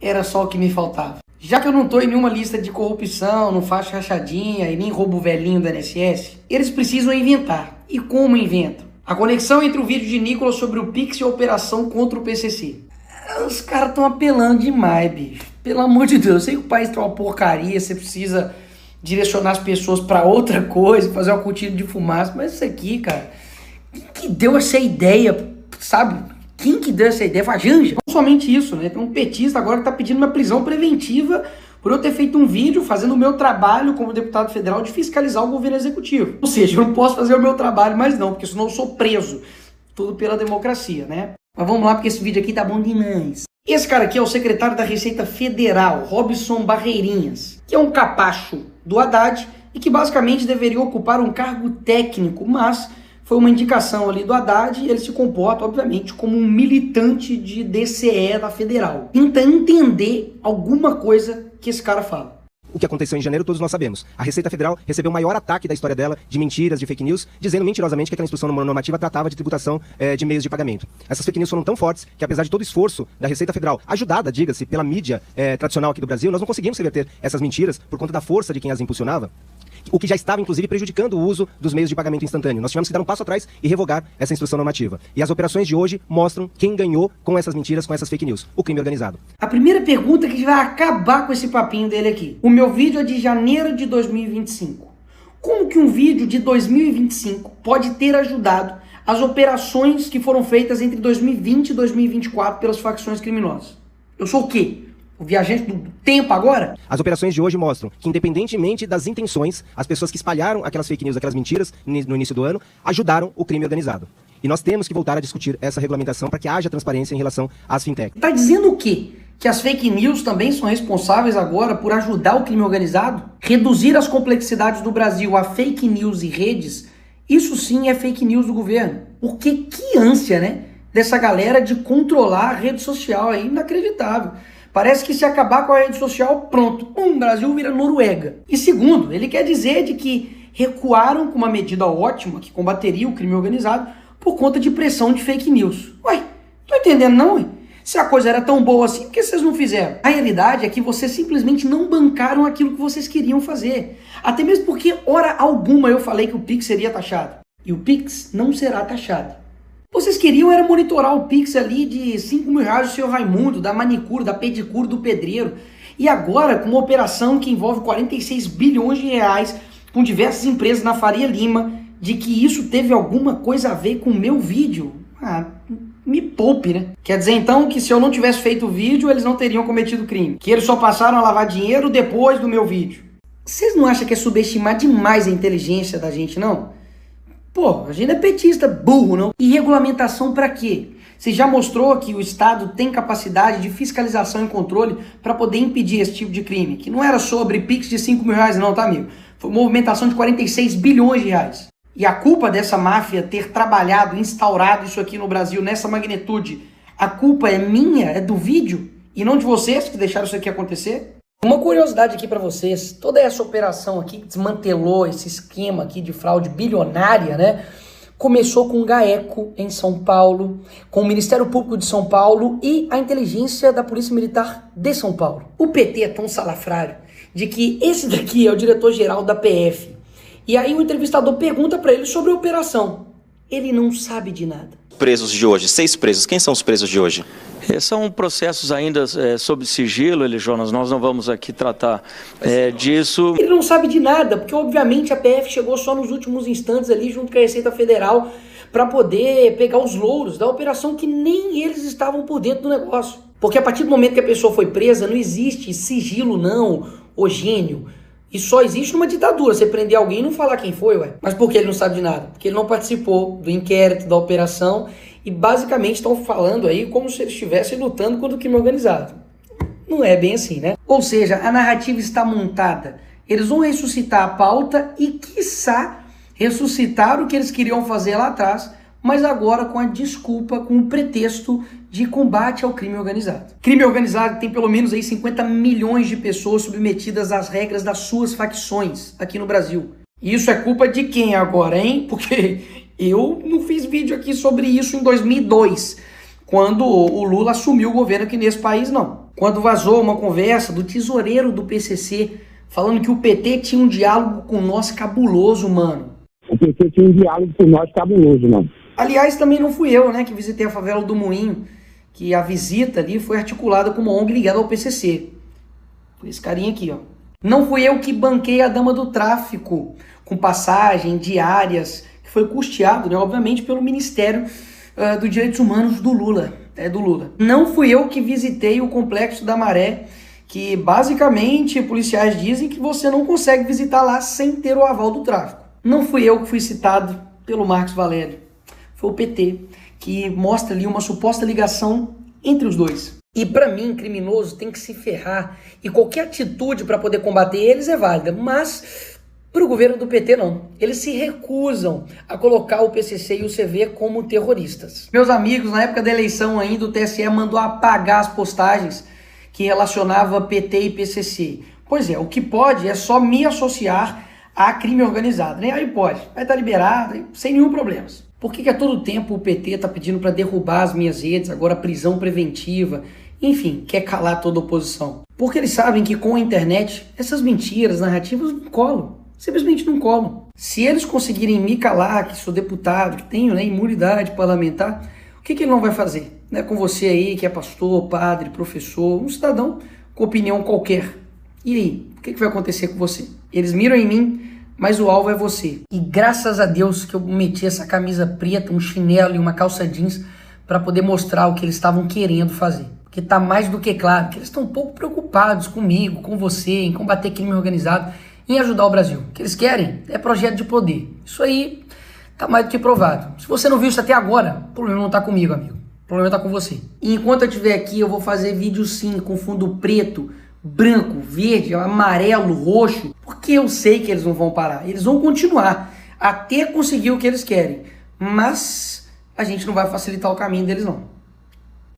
Era só o que me faltava. Já que eu não tô em nenhuma lista de corrupção, não faço rachadinha e nem roubo velhinho do INSS, eles precisam inventar. E como inventam? A conexão entre o vídeo de Nicolas sobre o Pix e a operação contra o PCC. Os caras estão apelando demais, bicho. Pelo amor de Deus, eu sei que o país tá uma porcaria, você precisa direcionar as pessoas pra outra coisa, fazer uma cortina de fumaça, mas isso aqui, cara, quem que deu essa ideia, sabe? Quem que deu essa ideia? Foi a Janja. Não somente isso, né? Tem um petista agora que tá pedindo uma prisão preventiva por eu ter feito um vídeo fazendo o meu trabalho como deputado federal de fiscalizar o governo executivo. Ou seja, eu não posso fazer o meu trabalho mais não, porque senão eu sou preso. Tudo pela democracia, né? Mas vamos lá, porque esse vídeo aqui tá bom demais. Esse cara aqui é o secretário da Receita Federal, Robson Barreirinhas, que é um capacho do Haddad e que basicamente deveria ocupar um cargo técnico, mas foi uma indicação ali do Haddad e ele se comporta, obviamente, como um militante de DCE da Federal. Tenta entender alguma coisa que esse cara fala. O que aconteceu em janeiro todos nós sabemos. A Receita Federal recebeu o maior ataque da história dela de mentiras, de fake news, dizendo mentirosamente que aquela instrução normativa tratava de tributação de meios de pagamento. Essas fake news foram tão fortes que, apesar de todo o esforço da Receita Federal, ajudada, diga-se, pela mídia tradicional aqui do Brasil, nós não conseguimos reverter essas mentiras por conta da força de quem as impulsionava, o que já estava, inclusive, prejudicando o uso dos meios de pagamento instantâneo. Nós tivemos que dar um passo atrás e revogar essa instrução normativa. E as operações de hoje mostram quem ganhou com essas mentiras, com essas fake news: o crime organizado. A primeira pergunta que vai acabar com esse papinho dele aqui. O meu vídeo é de janeiro de 2025. Como que um vídeo de 2025 pode ter ajudado as operações que foram feitas entre 2020 e 2024 pelas facções criminosas? Eu sou o quê? O viajante do tempo agora? As operações de hoje mostram que, independentemente das intenções, as pessoas que espalharam aquelas fake news, aquelas mentiras no início do ano, ajudaram o crime organizado. E nós temos que voltar a discutir essa regulamentação para que haja transparência em relação às fintechs. Tá dizendo o quê? Que as fake news também são responsáveis agora por ajudar o crime organizado? Reduzir as complexidades do Brasil a fake news e redes, isso sim é fake news do governo. Porque que ânsia, né? Dessa galera de controlar a rede social, é inacreditável. Parece que se acabar com a rede social, pronto, o Brasil vira Noruega. E segundo, ele quer dizer de que recuaram com uma medida ótima que combateria o crime organizado por conta de pressão de fake news. Ué, tô entendendo não, ué? Se a coisa era tão boa assim, por que vocês não fizeram? A realidade é que vocês simplesmente não bancaram aquilo que vocês queriam fazer. Até mesmo porque, hora alguma, eu falei que o Pix seria taxado. E o Pix não será taxado. Vocês queriam era monitorar o Pix ali de 5 mil reais do seu Raimundo, da manicure, da pedicure, do pedreiro. E agora, com uma operação que envolve 46 bilhões de reais, com diversas empresas na Faria Lima, de que isso teve alguma coisa a ver com o meu vídeo? Ah, me poupe, né? Quer dizer então que se eu não tivesse feito o vídeo, eles não teriam cometido crime. Que eles só passaram a lavar dinheiro depois do meu vídeo. Vocês não acham que é subestimar demais a inteligência da gente, não? Pô, a gente é petista, burro, não? E regulamentação pra quê? Você já mostrou que o Estado tem capacidade de fiscalização e controle para poder impedir esse tipo de crime. Que não era sobre Pix de 5 mil reais não, tá, amigo? Foi movimentação de 46 bilhões de reais. E a culpa dessa máfia ter trabalhado, instaurado isso aqui no Brasil nessa magnitude, a culpa é minha, é do vídeo, e não de vocês que deixaram isso aqui acontecer? Uma curiosidade aqui para vocês, toda essa operação aqui que desmantelou esse esquema aqui de fraude bilionária, né? Começou com o GAECO em São Paulo, com o Ministério Público de São Paulo e a inteligência da Polícia Militar de São Paulo. O PT é tão salafrário de que esse daqui é o diretor-geral da PF. E aí o entrevistador pergunta para ele sobre a operação. Ele não sabe de nada. Presos de hoje, 6 presos. Quem são os presos de hoje? São processos ainda sob sigilo, Jonas, nós não vamos aqui tratar disso. Ele não sabe de nada, porque obviamente a PF chegou só nos últimos instantes ali junto com a Receita Federal para poder pegar os louros da operação que nem eles estavam por dentro do negócio. Porque a partir do momento que a pessoa foi presa, não existe sigilo não, ô gênio. E só existe numa ditadura, você prender alguém e não falar quem foi, ué. Mas por que ele não sabe de nada? Porque ele não participou do inquérito, da operação, e basicamente estão falando aí como se eles estivessem lutando contra o crime organizado. Não é bem assim, né? Ou seja, a narrativa está montada. Eles vão ressuscitar a pauta e, quiçá, ressuscitar o que eles queriam fazer lá atrás, mas agora com a desculpa, com o pretexto de combate ao crime organizado. Crime organizado tem pelo menos aí 50 milhões de pessoas submetidas às regras das suas facções aqui no Brasil. E isso é culpa de quem agora, hein? Porque eu não fiz vídeo aqui sobre isso em 2002, quando o Lula assumiu o governo aqui nesse país, não. quando vazou uma conversa do tesoureiro do PCC falando que o PT tinha um diálogo com nós cabuloso, mano. O PT tinha um diálogo com nós cabuloso, mano. Aliás, também não fui eu, né, que visitei a favela do Moinho, que a visita ali foi articulada como ONG ligada ao PCC. Foi esse carinha aqui, ó. Não fui eu que banquei a dama do tráfico, com passagem, diárias, que foi custeado, né, obviamente, pelo Ministério dos Direitos Humanos do Lula. Do Lula. Não fui eu que visitei o Complexo da Maré, que basicamente policiais dizem que você não consegue visitar lá sem ter o aval do tráfico. Não fui eu que fui citado pelo Marcos Valério. Foi o PT, que mostra ali uma suposta ligação entre os dois. E para mim, criminoso tem que se ferrar, e qualquer atitude para poder combater eles é válida, mas para o governo do PT não. Eles se recusam a colocar o PCC e o CV como terroristas. Meus amigos, na época da eleição ainda, o TSE mandou apagar as postagens que relacionava PT e PCC. Pois é, o que pode é só me associar a crime organizado, né? Aí pode, vai estar liberado, sem nenhum problema. Por que a todo tempo o PT está pedindo para derrubar as minhas redes, agora prisão preventiva, enfim, quer calar toda a oposição? Porque eles sabem que com a internet, essas mentiras, narrativas não colam, simplesmente não colam. Se eles conseguirem me calar, que sou deputado, que tenho, né, imunidade parlamentar, o que ele não vai fazer? Né, com você aí, que é pastor, padre, professor, um cidadão com opinião qualquer. E aí, o que vai acontecer com você? Eles miram em mim, mas o alvo é você. E graças a Deus que eu meti essa camisa preta, um chinelo e uma calça jeans para poder mostrar o que eles estavam querendo fazer. Porque tá mais do que claro que eles estão um pouco preocupados comigo, com você, em combater crime organizado, em ajudar o Brasil. O que eles querem é projeto de poder. Isso aí tá mais do que provado. Se você não viu isso até agora, o problema não tá comigo, amigo. O problema tá com você. E enquanto eu estiver aqui, eu vou fazer vídeo sim, com fundo preto, branco, verde, amarelo, roxo, porque eu sei que eles não vão parar. Eles vão continuar até conseguir o que eles querem. Mas a gente não vai facilitar o caminho deles, não.